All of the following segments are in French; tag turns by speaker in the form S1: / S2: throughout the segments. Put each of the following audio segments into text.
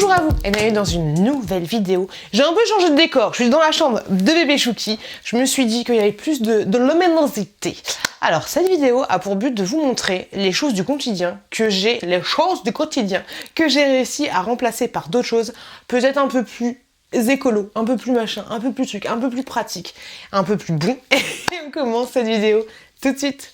S1: Bonjour à vous et bienvenue dans une nouvelle vidéo. J'ai un peu changé de décor, je suis dans la chambre de bébé Chouki. Je me suis dit qu'il y avait plus de luminosité. Alors cette vidéo a pour but de vous montrer les choses du quotidien que j'ai réussi à remplacer par d'autres choses, peut-être un peu plus écolo, un peu plus machin, un peu plus truc, un peu plus pratique, un peu plus bon. Et on commence cette vidéo tout de suite.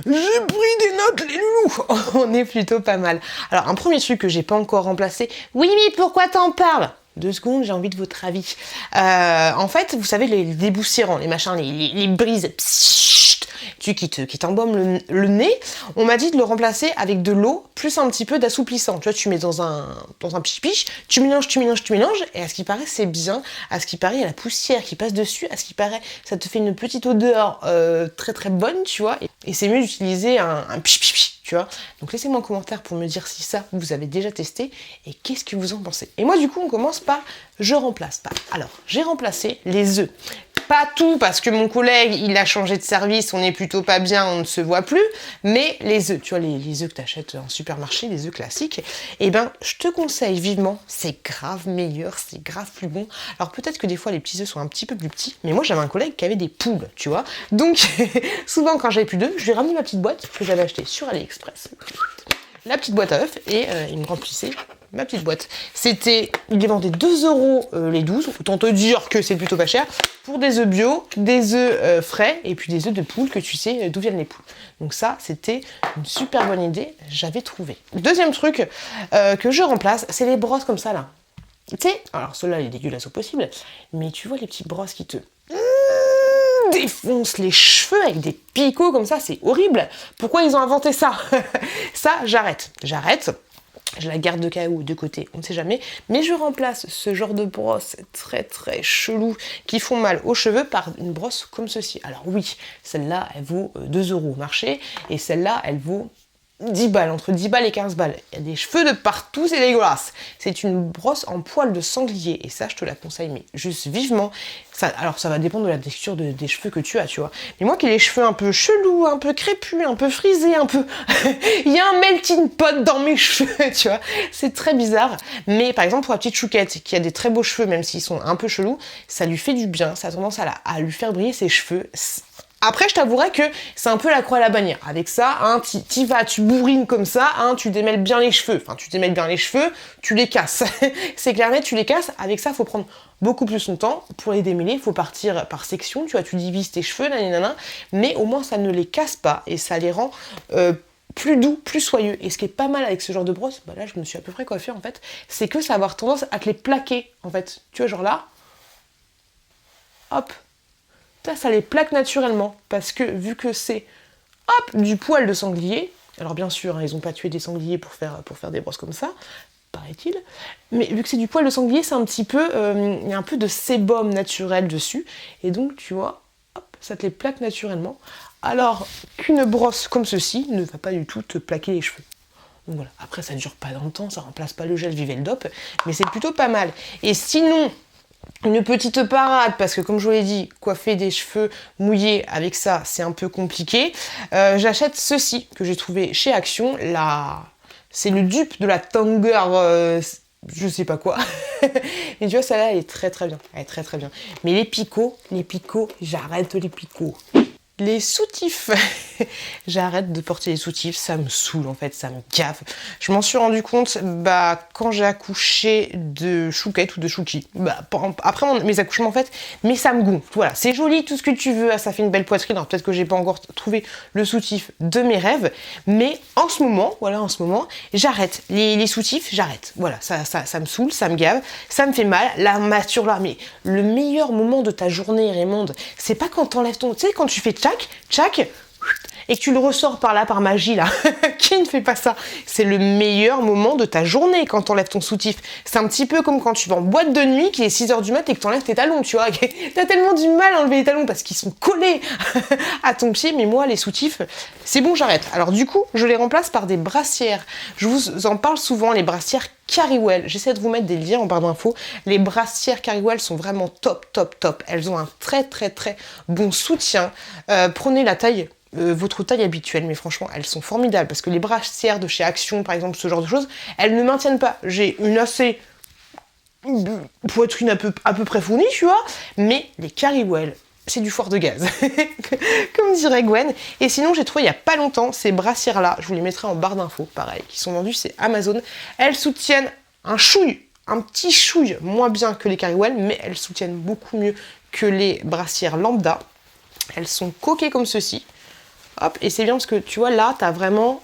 S1: J'ai pris des notes, les loulous. On est plutôt pas mal. Alors, un premier truc que j'ai pas encore remplacé. Oui, mais pourquoi t'en parles? 2 secondes, j'ai envie de votre avis. En fait, vous savez, les déboussirants, les machins, les brises, qui t'embaument le nez, on m'a dit de le remplacer avec de l'eau plus un petit peu d'assouplissant. Tu vois, tu mets dans un piche-piche, tu mélanges, et à ce qui paraît, c'est bien. À ce qui paraît, il y a la poussière qui passe dessus. À ce qui paraît, ça te fait une petite odeur très très bonne, tu vois. Et c'est mieux d'utiliser un piche-piche, tu vois. Donc laissez-moi un commentaire pour me dire si ça, vous avez déjà testé et qu'est-ce que vous en pensez. Et moi, du coup, on commence par je remplace pas. Alors, j'ai remplacé les œufs. Pas tout, parce que mon collègue, il a changé de service, on n'est plutôt pas bien, on ne se voit plus, mais les œufs, tu vois, les œufs que tu achètes en supermarché, les œufs classiques, eh ben, je te conseille vivement, c'est grave meilleur, c'est grave plus bon. Alors peut-être que des fois, les petits œufs sont un petit peu plus petits, mais moi, j'avais un collègue qui avait des poules, tu vois, donc souvent, quand j'avais plus d'œufs, je lui ai ramené ma petite boîte que j'avais achetée sur AliExpress. La petite boîte à œufs, et il me remplissait ma petite boîte. Il les vendait 2 € les 12, autant te dire que c'est plutôt pas cher, pour des œufs bio, des œufs frais, et puis des œufs de poule que tu sais d'où viennent les poules. Donc ça, c'était une super bonne idée, j'avais trouvé. Deuxième truc que je remplace, c'est les brosses comme ça là. Tu sais, alors ceux-là, les dégueulasses au possible, mais tu vois les petites brosses qui te défoncent les cheveux avec des picots comme ça, c'est horrible. Pourquoi ils ont inventé ça? Ça, j'arrête. Je la garde de côté, on ne sait jamais. Mais je remplace ce genre de brosse très très chelou qui font mal aux cheveux par une brosse comme ceci. Alors oui, celle-là, elle vaut 2 € au marché. Et celle-là, elle vaut 10 balles, entre 10 balles et 15 balles. Il y a des cheveux de partout, c'est dégueulasse. C'est une brosse en poil de sanglier. Et ça, je te la conseille, mais juste vivement. Alors, ça va dépendre de la texture des cheveux que tu as, tu vois. Mais moi qui ai les cheveux un peu chelous, un peu crépus, un peu frisés, un peu... Il y a un melting pot dans mes cheveux, tu vois. C'est très bizarre. Mais par exemple, pour la petite Chouquette, qui a des très beaux cheveux, même s'ils sont un peu chelous, ça lui fait du bien. Ça a tendance à lui faire briller ses cheveux. Après, je t'avouerai que c'est un peu la croix à la bannière. Avec ça, hein, t'y vas, tu bourrines comme ça, hein, tu démêles bien les cheveux. Enfin, tu démêles bien les cheveux, tu les casses. C'est clair net, tu les casses. Avec ça, il faut prendre beaucoup plus son temps. Pour les démêler, il faut partir par section. Tu vois, tu divises tes cheveux, nanana. Mais au moins, ça ne les casse pas et ça les rend plus doux, plus soyeux. Et ce qui est pas mal avec ce genre de brosse, bah là, je me suis à peu près coiffée, en fait, c'est que ça va avoir tendance à te les plaquer, en fait. Tu vois, genre là, hop. Ça les plaque naturellement, parce que vu que c'est, hop, du poil de sanglier, alors bien sûr, hein, ils n'ont pas tué des sangliers pour faire des brosses comme ça, paraît-il, mais vu que c'est du poil de sanglier, c'est un petit peu, il y a un peu de sébum naturel dessus, et donc, tu vois, hop, ça te les plaque naturellement, alors qu'une brosse comme ceci ne va pas du tout te plaquer les cheveux. Donc voilà, après ça dure pas dans le temps, ça remplace pas le gel Viveldop, mais c'est plutôt pas mal. Et sinon, une petite parade, parce que comme je vous l'ai dit, coiffer des cheveux mouillés avec ça, c'est un peu compliqué. J'achète ceci, que j'ai trouvé chez Action. C'est le dupe de la Tanger, je sais pas quoi. Mais tu vois, celle-là, elle est très très bien. Elle est très très bien. Mais les picots, j'arrête les picots. Les soutifs, j'arrête de porter les soutifs, ça me saoule en fait, ça me gave. Je m'en suis rendu compte quand j'ai accouché de Chouquette ou de Chouki. Après mes accouchements en fait, mais ça me gonfle. Voilà, c'est joli, tout ce que tu veux, ça fait une belle poitrine. Alors peut-être que j'ai pas encore trouvé le soutif de mes rêves, mais en ce moment, j'arrête. Les soutifs, j'arrête. Voilà, ça me saoule, ça me gave, ça me fait mal. L'armature là, mais le meilleur moment de ta journée, Raymond, c'est pas quand t'enlèves ton... Tu sais, quand tu fais tchac, et que tu le ressors par là, par magie, là. Qui ne fait pas ça? C'est le meilleur moment de ta journée quand t'enlèves ton soutif. C'est un petit peu comme quand tu vas en boîte de nuit, qu'il est 6 h du mat et que t'enlèves tes talons, tu vois. T'as tellement du mal à enlever les talons parce qu'ils sont collés à ton pied, mais moi, les soutifs, c'est bon, j'arrête. Alors du coup, je les remplace par des brassières. Je vous en parle souvent, les brassières Cariwell. J'essaie de vous mettre des liens en barre d'infos. Les brassières Cariwell sont vraiment top. Elles ont un très très très bon soutien. Prenez la taille votre taille habituelle, mais franchement, elles sont formidables, parce que les brassières de chez Action, par exemple, ce genre de choses, elles ne maintiennent pas. J'ai une assez poitrine à peu près fournie, tu vois, mais les Carrywell, c'est du foire de gaz, comme dirait Gwen. Et sinon, j'ai trouvé il y a pas longtemps ces brassières-là, je vous les mettrai en barre d'infos, pareil, qui sont vendues, c'est Amazon. Elles soutiennent un petit chouille moins bien que les Carrywell, mais elles soutiennent beaucoup mieux que les brassières lambda. Elles sont coquées comme ceci. Hop, et c'est bien parce que tu vois, là, tu as vraiment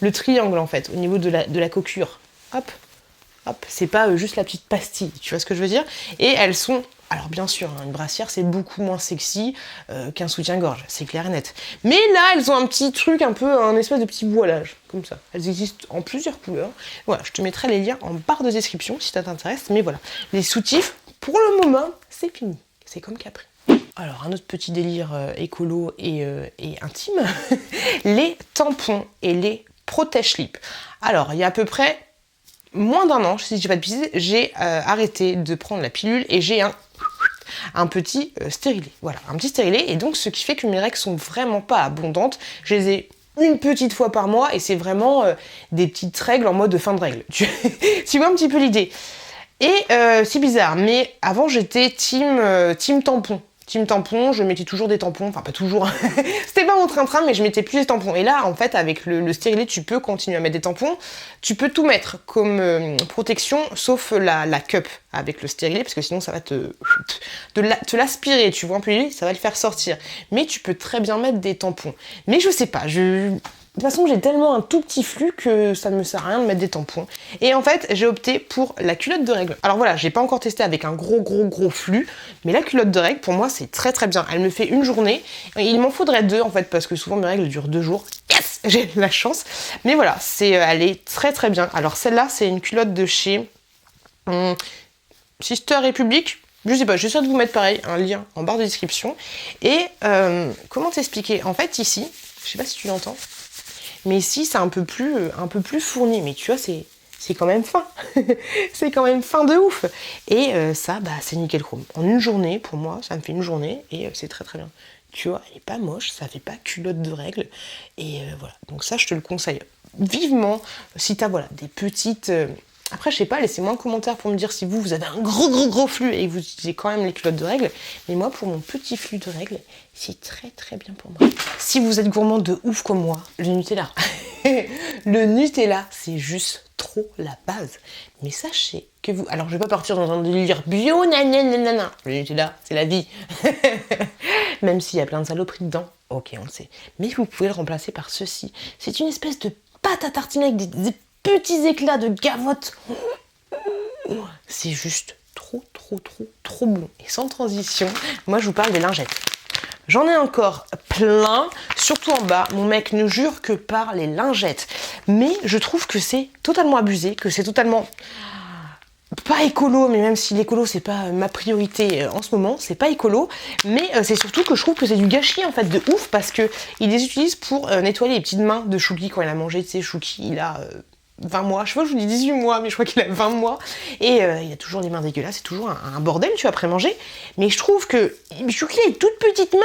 S1: le triangle en fait, au niveau de la coquure. Hop, hop, c'est pas juste la petite pastille, tu vois ce que je veux dire? Et elles sont. Alors bien sûr, hein, une brassière c'est beaucoup moins sexy qu'un soutien-gorge, c'est clair et net. Mais là, elles ont un petit truc, un peu un espèce de petit voilage, comme ça. Elles existent en plusieurs couleurs. Voilà, je te mettrai les liens en barre de description si ça t'intéresse. Mais voilà, les soutifs, pour le moment, c'est fini. C'est comme Capri. Alors, un autre petit délire écolo et intime, les tampons et les protège-slips. Alors, il y a à peu près moins d'un an, si je dis pas de bêtises, j'ai arrêté de prendre la pilule et j'ai un petit stérilet. Voilà, un petit stérilet. Et donc, ce qui fait que mes règles sont vraiment pas abondantes. Je les ai une petite fois par mois et c'est vraiment des petites règles en mode fin de règle. Tu vois un petit peu l'idée. Et c'est bizarre, mais avant, j'étais team tampon. Team tampon, je mettais toujours des tampons, enfin pas toujours, c'était pas mon train-train, mais je mettais plus des tampons. Et là, en fait, avec le stérilet, tu peux continuer à mettre des tampons, tu peux tout mettre comme protection, sauf la cup avec le stérilet, parce que sinon ça va te l'aspirer, tu vois un peu, ça va le faire sortir. Mais tu peux très bien mettre des tampons. Mais je sais pas, de toute façon, j'ai tellement un tout petit flux que ça ne me sert à rien de mettre des tampons. Et en fait, j'ai opté pour la culotte de règle. Alors voilà, j'ai pas encore testé avec un gros flux, mais la culotte de règle, pour moi, c'est très très bien. Elle me fait une journée. Il m'en faudrait 2 en fait, parce que souvent mes règles durent 2 jours. Yes, j'ai de la chance. Mais voilà, elle est très très bien. Alors celle-là, c'est une culotte de chez Sister Republic. Je sais pas, j'essaie de vous mettre pareil, un lien en barre de description. Et comment t'expliquer? En fait, ici, je sais pas si tu l'entends, mais ici, c'est un peu plus fourni. Mais tu vois, c'est quand même fin. C'est quand même fin de ouf. Et ça, bah, c'est nickel chrome. En une journée, pour moi, ça me fait une journée et c'est très très bien. Tu vois, elle est pas moche, ça fait pas culotte de règle. Et voilà, donc ça, je te le conseille vivement. Si t'as voilà, des petites... Après, je sais pas, laissez-moi un commentaire pour me dire si vous avez un gros flux et vous utilisez quand même les culottes de règle. Mais moi, pour mon petit flux de règle, c'est très très bien pour moi. Si vous êtes gourmand de ouf comme moi, le Nutella. Le Nutella, c'est juste trop la base. Mais sachez que vous... Alors, je vais pas partir dans un délire bio, nanana. Le Nutella, c'est la vie. Même s'il y a plein de saloperies dedans. Ok, on le sait. Mais vous pouvez le remplacer par ceci. C'est une espèce de pâte à tartiner avec des petits éclats de gavotte. C'est juste trop bon. Et sans transition, moi je vous parle des lingettes. J'en ai encore plein, surtout en bas. Mon mec ne jure que par les lingettes. Mais je trouve que c'est totalement abusé, que c'est totalement... pas écolo, mais même si l'écolo c'est pas ma priorité en ce moment, c'est pas écolo, mais c'est surtout que je trouve que c'est du gâchis en fait de ouf, parce que ils les utilisent pour nettoyer les petites mains de Chouki quand il a mangé, tu sais, Chouki il a 20 mois, je sais pas, je vous dis 18 mois, mais je crois qu'il a 20 mois, et il a toujours les mains dégueulasses, c'est toujours un bordel, tu vois, après manger, mais je trouve que Chouki a une toute petite main.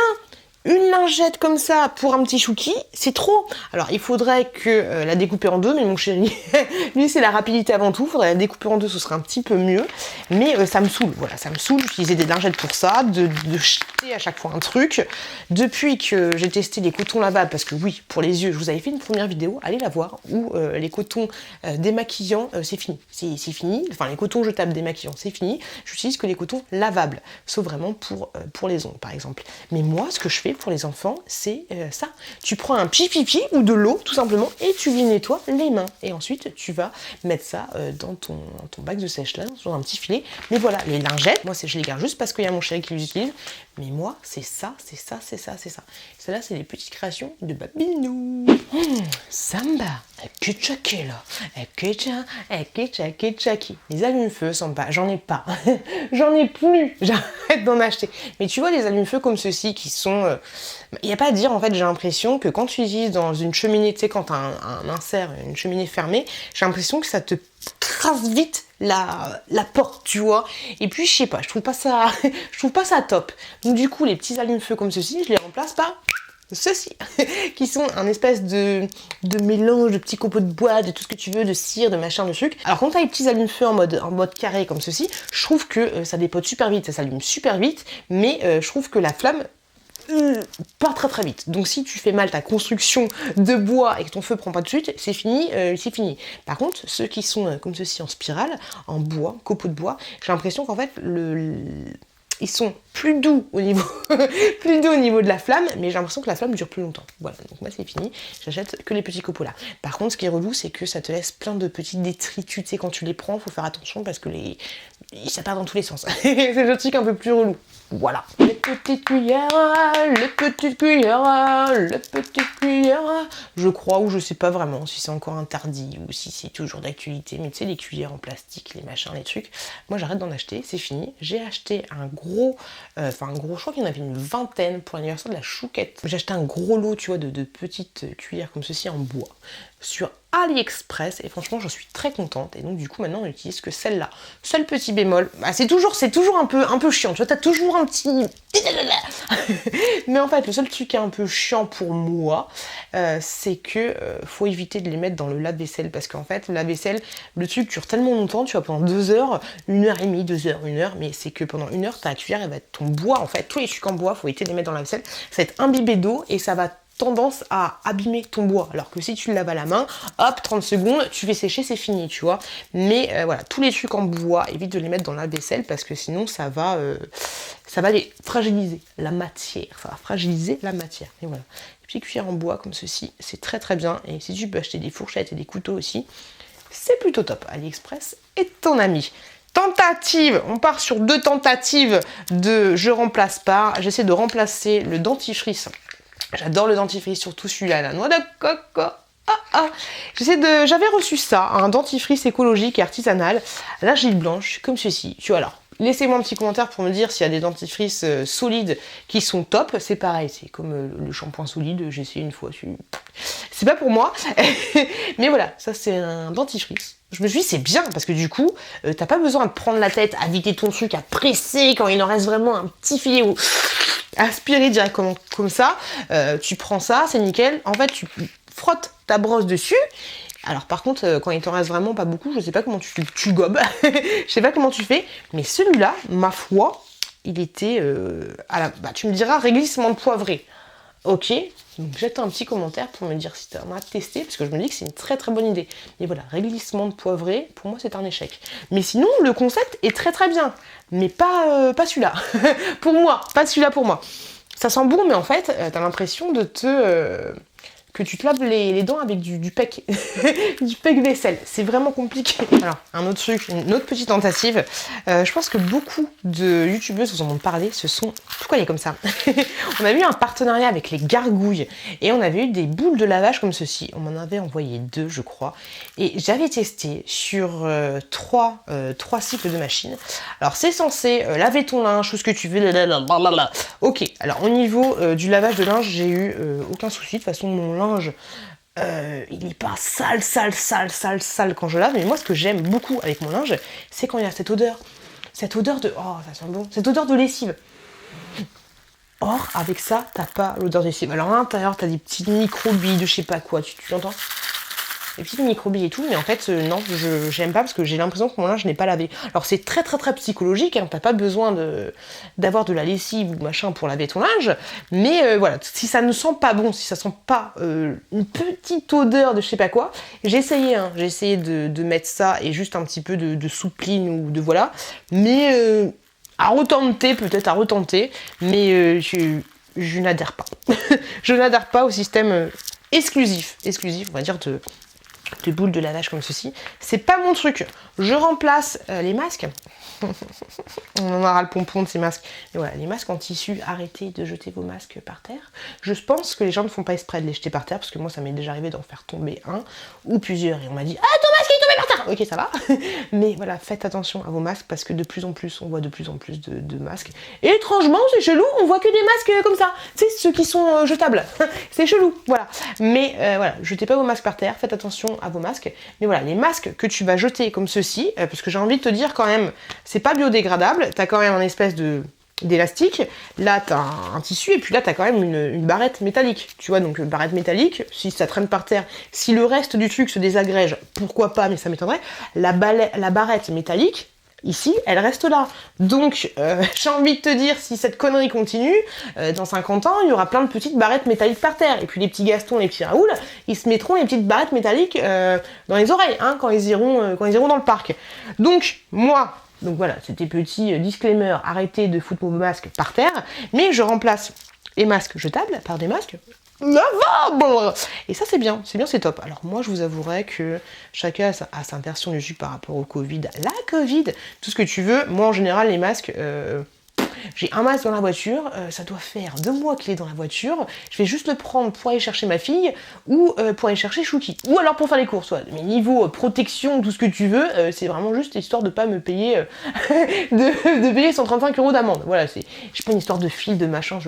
S1: Une lingette comme ça pour un petit Chouki, c'est trop. Alors il faudrait que la découper en deux, mais mon chéri, lui c'est la rapidité avant tout, il faudrait la découper en deux, ce serait un petit peu mieux. Mais ça me saoule, voilà, ça me saoule d'utiliser des lingettes pour ça, de jeter à chaque fois un truc. Depuis que j'ai testé les cotons lavables, parce que oui, pour les yeux, je vous avais fait une première vidéo, allez la voir, où les cotons démaquillants, c'est fini. C'est fini, enfin les cotons jetables démaquillants, c'est fini. J'utilise que les cotons lavables, sauf vraiment pour les ongles par exemple. Mais moi, ce que je fais pour les enfants, c'est ça. Tu prends un pipi ou de l'eau, tout simplement, et tu lui nettoies les mains. Et ensuite, tu vas mettre ça dans ton bac de sèche-linge, dans un petit filet. Mais voilà, les lingettes, moi, je les garde juste parce qu'il y a mon chéri qui les utilise. Mais moi, c'est ça. Celle-là, c'est les petites créations de Babinou. Samba, Kuchakela, Kuchaki. Les allumes-feu, Samba, j'en ai pas. J'en ai plus. J'arrête d'en acheter. Mais tu vois, les allumes-feu comme ceux-ci qui sont... Il n'y a pas à dire, en fait, j'ai l'impression que quand tu utilises dans une cheminée, tu sais, quand tu as un insert, une cheminée fermée, j'ai l'impression que ça te trace vite la porte, tu vois. Et puis, je sais pas, je trouve pas ça top. Donc, du coup, les petits allumes-feu comme ceci, je les remplace par ceux-ci, qui sont un espèce de mélange de petits copeaux de bois, de tout ce que tu veux, de cire, de machin, de truc. Alors quand t'as les petits allume-feu en mode carré comme ceci, je trouve que ça dépote super vite, ça s'allume super vite, mais je trouve que la flamme part très très vite. Donc si tu fais mal ta construction de bois et que ton feu prend pas de suite, c'est fini, c'est fini. Par contre, ceux qui sont comme ceci en spirale, en bois, copeaux de bois, j'ai l'impression qu'en fait ils sont plus doux au niveau plus doux au niveau de la flamme, mais j'ai l'impression que la flamme dure plus longtemps. Voilà, donc moi c'est fini, j'achète que les petits copeaux là. Par contre, ce qui est relou, c'est que ça te laisse plein de petits détritus, tu sais, quand tu les prends, faut faire attention parce que ça part dans tous les sens. C'est le truc un peu plus relou. Voilà. Les petites cuillères, les petites cuillères, les petites cuillères. Je crois, ou je sais pas vraiment si c'est encore interdit ou si c'est toujours d'actualité, mais tu sais, les cuillères en plastique, les machins, les trucs. Moi, j'arrête d'en acheter, c'est fini. J'ai acheté un gros, je crois qu'il y en avait une vingtaine pour l'anniversaire de la chouquette. J'ai acheté un gros lot, tu vois, de petites cuillères comme ceci en bois sur AliExpress et franchement j'en suis très contente et donc du coup maintenant on n'utilise que celle-là. Seul petit bémol, bah, c'est toujours un peu chiant, tu vois, t'as toujours un petit... Mais en fait le seul truc qui est un peu chiant pour moi c'est que faut éviter de les mettre dans le lave-vaisselle parce qu'en fait le lave-vaisselle, le truc dure tellement longtemps, tu vois, pendant 2 heures, 1h30, 2 heures, 1 heure, mais c'est que pendant 1 heure ta cuillère elle va être ton bois en fait, tous les trucs en bois, faut éviter de les mettre dans la vaisselle, ça va être imbibé d'eau et ça va tendance à abîmer ton bois, alors que si tu le laves à la main, hop, 30 secondes, tu fais sécher, c'est fini, tu vois. Mais voilà, tous les trucs en bois, évite de les mettre dans la vaisselle parce que sinon ça va les fragiliser, la matière, ça va fragiliser la matière. Et voilà, les petites cuillères en bois comme ceci, c'est très très bien. Et si tu peux acheter des fourchettes et des couteaux aussi, c'est plutôt top. AliExpress est ton ami. Tentative, on part sur 2 tentatives de je remplace par, j'essaie de remplacer le dentifrice. J'adore le dentifrice, surtout celui-là, la noix de coco. J'avais reçu ça, un dentifrice écologique et artisanal, l'argile blanche, comme ceci. Tu vois, alors, laissez-moi un petit commentaire pour me dire s'il y a des dentifrices solides qui sont top. C'est pareil, c'est comme le shampoing solide, j'ai essayé une fois. C'est pas pour moi. Mais voilà, ça c'est un dentifrice. Je me suis dit c'est bien parce que du coup, t'as pas besoin de prendre la tête à vider ton truc, à presser quand il en reste vraiment un petit filet ou aspirer directement comme ça. Tu prends ça, c'est nickel. En fait, tu frottes ta brosse dessus. Alors par contre, quand il t'en reste vraiment pas beaucoup, je sais pas comment tu gobes. Je sais pas comment tu fais. Mais celui-là, ma foi, il était tu me diras réglissement de poivré. Ok, donc jette un petit commentaire pour me dire si tu en as testé, parce que je me dis que c'est une très très bonne idée. Mais voilà, réglissement de poivré, pour moi c'est un échec. Mais sinon, le concept est très très bien, mais pas celui-là. Pour moi, pas celui-là pour moi. Ça sent bon, mais en fait, t'as l'impression que tu te laves les dents avec du pec, du pec vaisselle. C'est vraiment compliqué. Alors, un autre truc, une autre petite tentative. Je pense que beaucoup de youtubeuses vous en ont parlé. Pourquoi il est comme ça? On avait eu un partenariat avec les gargouilles et on avait eu des boules de lavage comme ceci. On m'en avait envoyé 2, je crois. Et j'avais testé sur 3 cycles de machine. Alors, c'est censé laver ton linge, tout ce que tu veux. Blablabla. Ok, alors au niveau du lavage de linge, j'ai eu aucun souci. De toute façon, mon linge, il n'est pas sale quand je lave. Mais moi, ce que j'aime beaucoup avec mon linge, c'est quand il y a cette odeur de... Oh, ça sent bon. Cette odeur de lessive. Or, avec ça, t'as pas l'odeur de lessive. Alors, à l'intérieur, t'as des petites microbilles de je sais pas quoi. Tu l'entends? Des petites microbilles et tout, mais en fait non, j'aime pas parce que j'ai l'impression que mon linge n'est pas lavé. Alors c'est très très très psychologique, hein, t'as pas besoin d'avoir de la lessive ou machin pour laver ton linge, mais voilà, si ça ne sent pas bon, si ça sent pas une petite odeur de je sais pas quoi, j'ai essayé de mettre ça et juste un petit peu de soupline ou de voilà, mais à retenter, mais je n'adhère pas. Je n'adhère pas au système exclusif, on va dire, de boules de lavage comme ceci. C'est pas mon truc. Je remplace les masques. On en aura le pompon de ces masques. Et voilà, les masques en tissu, arrêtez de jeter vos masques par terre. Je pense que les gens ne font pas exprès de les jeter par terre, parce que moi ça m'est déjà arrivé d'en faire tomber un ou plusieurs. Et on m'a dit « Ah, ton masque est tombé par terre !» Ok, ça va. Mais voilà, faites attention à vos masques, parce que de plus en plus, on voit de plus en plus de masques. Et étrangement, c'est chelou, on voit que des masques comme ça. Tu sais, ceux qui sont jetables. C'est chelou, voilà. Mais voilà, jetez pas vos masques par terre, faites attention à vos masques. Mais voilà, les masques que tu vas jeter comme ceci, parce que j'ai envie de te dire quand même, c'est pas biodégradable, t'as quand même un espèce de d'élastique, là t'as un tissu et puis là t'as quand même une barrette métallique, tu vois, donc barrette métallique, si ça traîne par terre, si le reste du truc se désagrège, pourquoi pas, mais ça m'étonnerait, la barrette métallique, ici, elle reste là. Donc, j'ai envie de te dire, si cette connerie continue, dans 50 ans, il y aura plein de petites barrettes métalliques par terre. Et puis les petits Gastons, les petits Raoul, ils se mettront les petites barrettes métalliques dans les oreilles, hein, quand ils iront dans le parc. Donc, moi, donc voilà, c'était petit disclaimer, arrêtez de foutre vos masques par terre, mais je remplace les masques jetables par des masques lavables. Et ça c'est bien, c'est top. Alors moi je vous avouerai que chacun a sa version du truc par rapport au Covid, la Covid, tout ce que tu veux. Moi en général les masques, j'ai un masque dans la voiture, ça doit faire 2 mois qu'il est dans la voiture, je vais juste le prendre pour aller chercher ma fille ou pour aller chercher Chouki. Ou alors pour faire les courses, ouais. Mais niveau protection, tout ce que tu veux, c'est vraiment juste histoire de pas me payer de payer 135 € d'amende. Voilà, c'est pas une histoire de fil, de machin,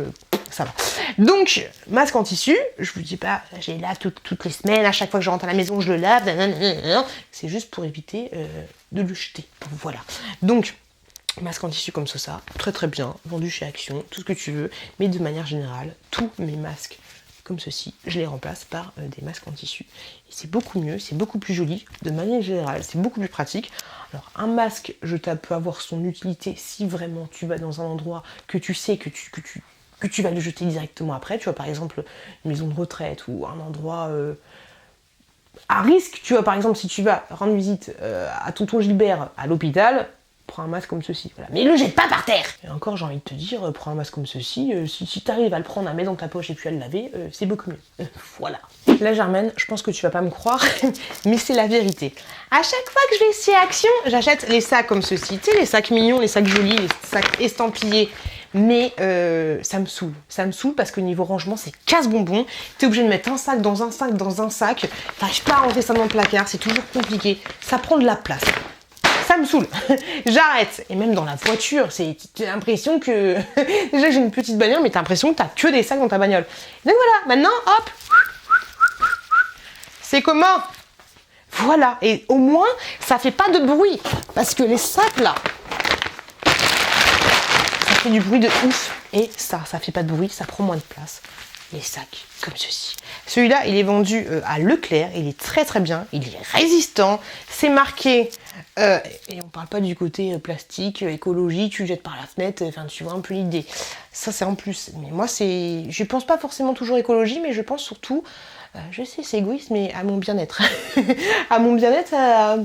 S1: ça va. Donc, masque en tissu, je vous dis pas, j'ai lave toutes les semaines, à chaque fois que je rentre à la maison, je le lave, c'est juste pour éviter de le jeter. Voilà. Donc, masque en tissu comme ça, très très bien, vendu chez Action, tout ce que tu veux, mais de manière générale, tous mes masques comme ceci, je les remplace par des masques en tissu. Et c'est beaucoup mieux, c'est beaucoup plus joli, de manière générale, c'est beaucoup plus pratique. Alors un masque jetable peut avoir son utilité si vraiment tu vas dans un endroit que tu sais que tu vas le jeter directement après, tu vois, par exemple une maison de retraite ou un endroit à risque, tu vois, par exemple si tu vas rendre visite à tonton Gilbert à l'hôpital, prends un masque comme ceci, voilà. Mais le jette pas par terre. Et encore, j'ai envie de te dire, prends un masque comme ceci, si t'arrives à le prendre, à mettre dans ta poche et puis à le laver, c'est beaucoup mieux. Voilà. Là, Germaine, je pense que tu vas pas me croire, mais c'est la vérité. À chaque fois que je vais chez Action, j'achète les sacs comme ceci, tu sais, les sacs mignons, les sacs jolis, les sacs estampillés. Mais ça me saoule parce que niveau rangement c'est casse-bonbon, t'es obligé de mettre un sac dans un sac dans un sac, t'arrives pas à ranger ça dans le placard, c'est toujours compliqué, ça prend de la place. Ça me saoule, j'arrête. Et même dans la voiture, t'as l'impression que... Déjà j'ai une petite bagnole, mais t'as l'impression que t'as que des sacs dans ta bagnole. Donc voilà, maintenant, hop, c'est comment? Voilà, et au moins, ça fait pas de bruit. Parce que les sacs là, ça fait du bruit de ouf. Et ça fait pas de bruit, ça prend moins de place. Les sacs comme ceci. Celui-là, il est vendu à Leclerc, il est très très bien, il est résistant, c'est marqué, et on parle pas du côté plastique, écologie, tu le jettes par la fenêtre, enfin tu vois un peu l'idée. Ça c'est en plus, mais moi je pense pas forcément toujours écologie, mais je pense surtout, je sais c'est égoïste, mais à mon bien-être. À mon bien-être, à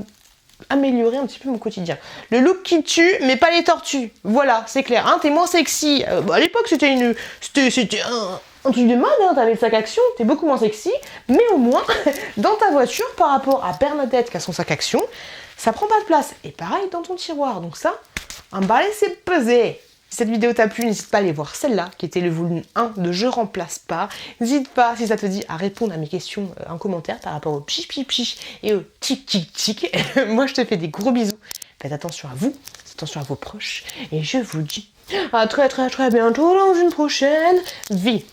S1: améliorer un petit peu mon quotidien. Le look qui tue, mais pas les tortues. Voilà, c'est clair. Hein, t'es moins sexy. À l'époque, c'était un truc de mode, hein, t'avais le sac Action, t'es beaucoup moins sexy, mais au moins, dans ta voiture, par rapport à Bernadette qui a son sac Action, ça prend pas de place. Et pareil dans ton tiroir. Donc ça, un balai, c'est pesé. Si cette vidéo t'a plu, n'hésite pas à aller voir celle-là, qui était le volume 1 de Je remplace pas. N'hésite pas, si ça te dit, à répondre à mes questions en commentaire par rapport au pich pich pich et au tic tic tic. Moi, je te fais des gros bisous. Faites attention à vous, attention à vos proches. Et je vous dis à très très très bientôt dans une prochaine vidéo.